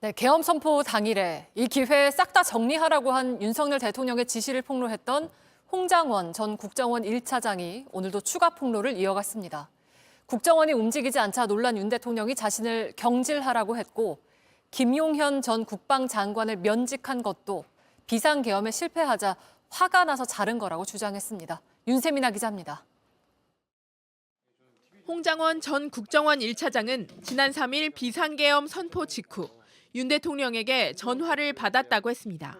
네, 계엄 선포 당일에 이 기회에 싹 다 정리하라고 한 윤석열 대통령의 지시를 폭로했던 홍장원 전 국정원 1차장이 오늘도 추가 폭로를 이어갔습니다. 국정원이 움직이지 않자 놀란 윤 대통령이 자신을 경질하라고 했고 김용현 전 국방장관을 면직한 것도 비상계엄에 실패하자 화가 나서 자른 거라고 주장했습니다. 윤세민아 기자입니다. 홍장원 전 국정원 1차장은 지난 3일 비상계엄 선포 직후 윤 대통령에게 전화를 받았다고 했습니다.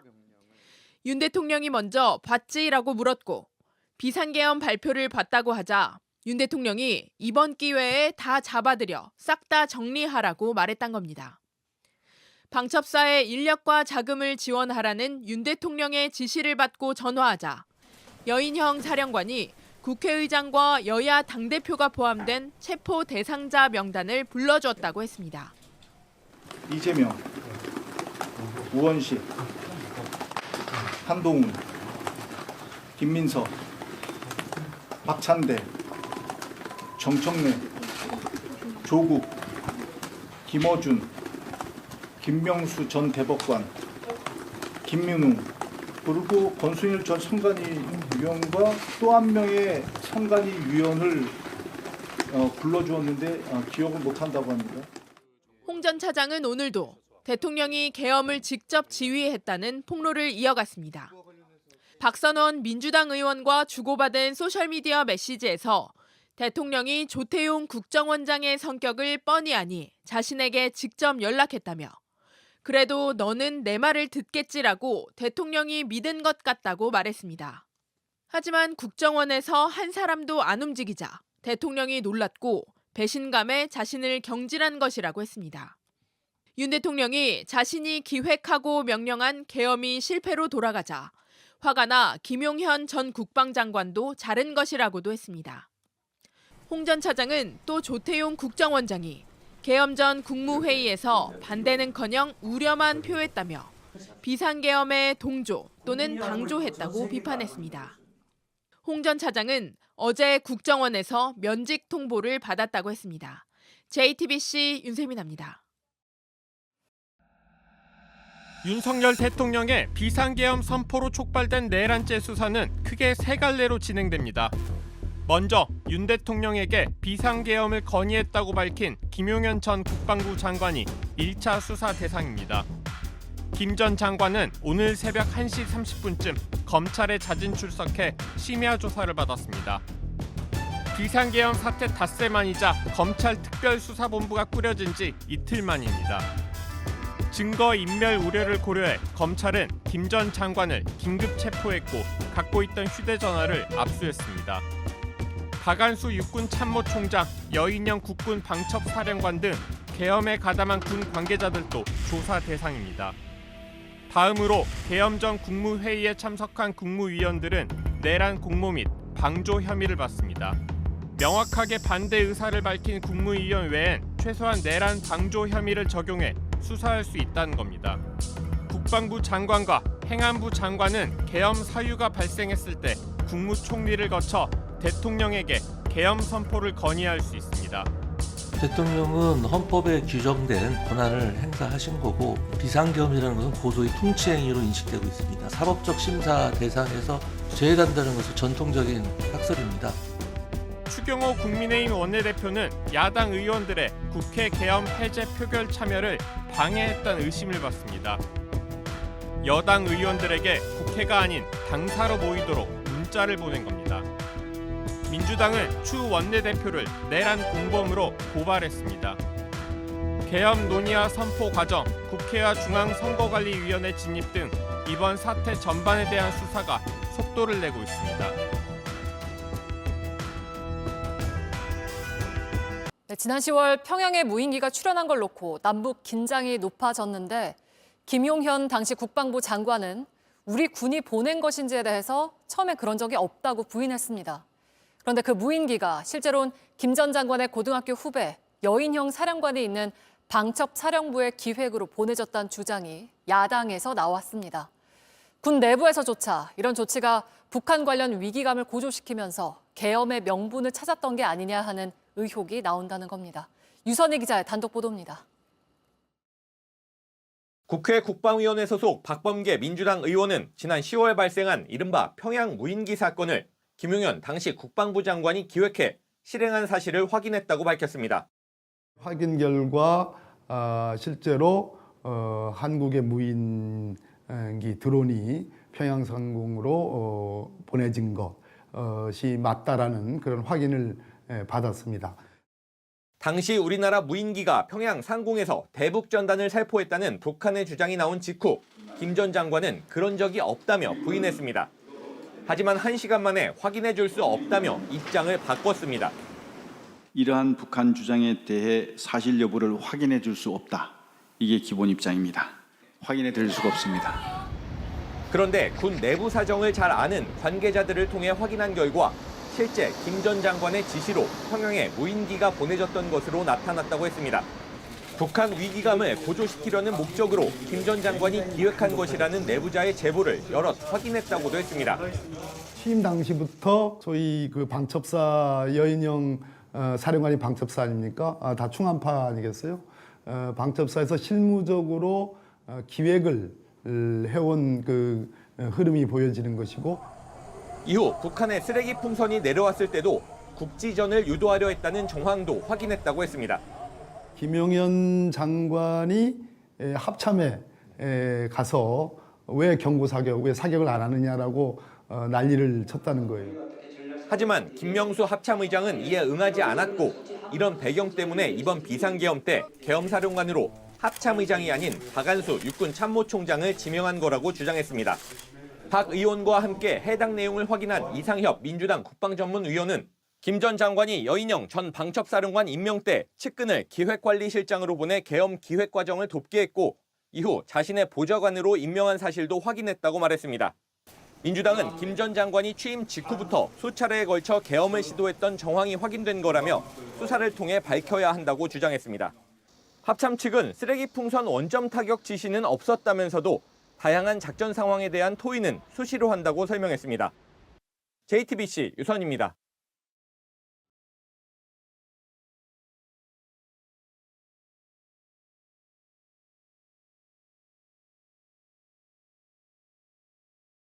윤 대통령이 먼저 봤지라고 물었고 비상계엄 발표를 봤다고 하자 윤 대통령이 이번 기회에 다 잡아들여 싹 다 정리하라고 말했단 겁니다. 방첩사에 인력과 자금을 지원하라는 윤 대통령의 지시를 받고 전화하자 여인형 사령관이 국회의장과 여야 당대표가 포함된 체포 대상자 명단을 불러줬다고 했습니다. 이재명, 우원식, 한동훈, 김민석, 박찬대, 정청래, 조국, 김어준, 김명수 전 대법관, 김민웅, 그리고 권순일 전 선관위위원과 또 한 명의 선관위위원을 불러주었는데 기억을 못한다고 합니다. 홍 전 차장은 오늘도 대통령이 계엄을 직접 지휘했다는 폭로를 이어갔습니다. 박선원 민주당 의원과 주고받은 소셜미디어 메시지에서 대통령이 조태용 국정원장의 성격을 뻔히 아니 자신에게 직접 연락했다며 그래도 너는 내 말을 듣겠지라고 대통령이 믿은 것 같다고 말했습니다. 하지만 국정원에서 한 사람도 안 움직이자 대통령이 놀랐고 배신감에 자신을 경질한 것이라고 했습니다. 윤 대통령이 자신이 기획하고 명령한 계엄이 실패로 돌아가자 화가 나 김용현 전 국방장관도 자른 것이라고도 했습니다. 홍 전 차장은 또 조태용 국정원장이 계엄 전 국무회의에서 반대는커녕 우려만 표했다며 비상계엄에 동조 또는 방조했다고 비판했습니다. 홍 전 차장은 어제 국정원에서 면직 통보를 받았다고 했습니다. JTBC 윤세민입니다. 윤석열 대통령의 비상계엄 선포로 촉발된 내란죄 수사는 크게 세 갈래로 진행됩니다. 먼저 윤 대통령에게 비상계엄을 건의했다고 밝힌 김용현 전 국방부 장관이 1차 수사 대상입니다. 김 전 장관은 오늘 새벽 1시 30분쯤 검찰에 자진 출석해 심야 조사를 받았습니다. 비상계엄 사태 닷새 만이자 검찰 특별수사본부가 꾸려진 지 이틀 만입니다. 증거 인멸 우려를 고려해 검찰은 김 전 장관을 긴급 체포했고 갖고 있던 휴대전화를 압수했습니다. 박안수 육군 참모총장, 여인영 국군 방첩사령관 등 계엄에 가담한 군 관계자들도 조사 대상입니다. 다음으로 계엄 전 국무회의에 참석한 국무위원들은 내란 공모 및 방조 혐의를 받습니다. 명확하게 반대 의사를 밝힌 국무위원 외엔 최소한 내란 방조 혐의를 적용해 수사할 수 있다는 겁니다. 국방부 장관과 행안부 장관은 계엄 사유가 발생했을 때 국무총리를 거쳐 대통령에게 계엄 선포를 건의할 수 있습니다. 대통령은 헌법에 규정된 권한을 행사하신 거고 비상계엄이라는 것은 고도의 통치행위로 인식되고 있습니다. 사법적 심사 대상에서 제외한다는 것은 전통적인 학설입니다. 추경호 국민의힘 원내대표는 야당 의원들의 국회 계엄 해제 표결 참여를 방해했다는 의심을 받습니다. 여당 의원들에게 국회가 아닌 당사로 모이도록 문자를 보낸 겁니다. 민주당은 추 원내대표를 내란 공범으로 고발했습니다. 계엄 논의와 선포 과정, 국회와 중앙선거관리위원회 진입 등 이번 사태 전반에 대한 수사가 속도를 내고 있습니다. 네, 지난 10월 평양에 무인기가 출현한 걸 놓고 남북 긴장이 높아졌는데 김용현 당시 국방부 장관은 우리 군이 보낸 것인지에 대해서 처음에 그런 적이 없다고 부인했습니다. 그런데 그 무인기가 실제로는 김 전 장관의 고등학교 후배 여인형 사령관이 있는 방첩사령부의 기획으로 보내졌다는 주장이 야당에서 나왔습니다. 군 내부에서조차 이런 조치가 북한 관련 위기감을 고조시키면서 계엄의 명분을 찾았던 게 아니냐 하는 의혹이 나온다는 겁니다. 유선희 기자의 단독 보도입니다. 국회 국방위원회 소속 박범계 민주당 의원은 지난 10월 발생한 이른바 평양 무인기 사건을 김용현 당시 국방부 장관이 기획해 실행한 사실을 확인했다고 밝혔습니다. 확인 결과 실제로 한국의 무인기 드론이 평양 상공으로 보내진 것이 맞다라는 그런 확인을 받았습니다. 당시 우리나라 무인기가 평양 상공에서 대북 전단을 살포했다는 북한의 주장이 나온 직후 김 전 장관은 그런 적이 없다며 부인했습니다. 하지만 1시간 만에 확인해 줄 수 없다며 입장을 바꿨습니다. 이러한 북한 주장에 대해 사실 여부를 확인해 줄 수 없다. 이게 기본 입장입니다. 확인해 드릴 수가 없습니다. 그런데 군 내부 사정을 잘 아는 관계자들을 통해 확인한 결과 실제 김 전 장관의 지시로 평양에 무인기가 보내졌던 것으로 나타났다고 했습니다. 북한 위기감을 고조시키려는 목적으로 김 전 장관이 기획한 것이라는 내부자의 제보를 여럿 확인했다고도 했습니다. 취임 당시부터 소위 그 방첩사 여인영 사령관이 방첩사 아닙니까? 다 충암파 아니겠어요? 방첩사에서 실무적으로 기획을 해온 그 흐름이 보여지는 것이고 이후 북한의 쓰레기 풍선이 내려왔을 때도 국지전을 유도하려 했다는 정황도 확인했다고 했습니다. 김용현 장관이 합참에 가서 왜 경고 사격, 왜 사격을 안 하느냐라고 난리를 쳤다는 거예요. 하지만 김명수 합참의장은 이에 응하지 않았고 이런 배경 때문에 이번 비상계엄 때 계엄사령관으로 합참의장이 아닌 박안수 육군참모총장을 지명한 거라고 주장했습니다. 박 의원과 함께 해당 내용을 확인한 이상협 민주당 국방전문위원은 김 전 장관이 여인영 전 방첩사령관 임명 때 측근을 기획관리실장으로 보내 계엄 기획 과정을 돕게 했고 이후 자신의 보좌관으로 임명한 사실도 확인했다고 말했습니다. 민주당은 김 전 장관이 취임 직후부터 수차례에 걸쳐 계엄을 시도했던 정황이 확인된 거라며 수사를 통해 밝혀야 한다고 주장했습니다. 합참 측은 쓰레기 풍선 원점 타격 지시는 없었다면서도 다양한 작전 상황에 대한 토의는 수시로 한다고 설명했습니다. JTBC 유선입니다.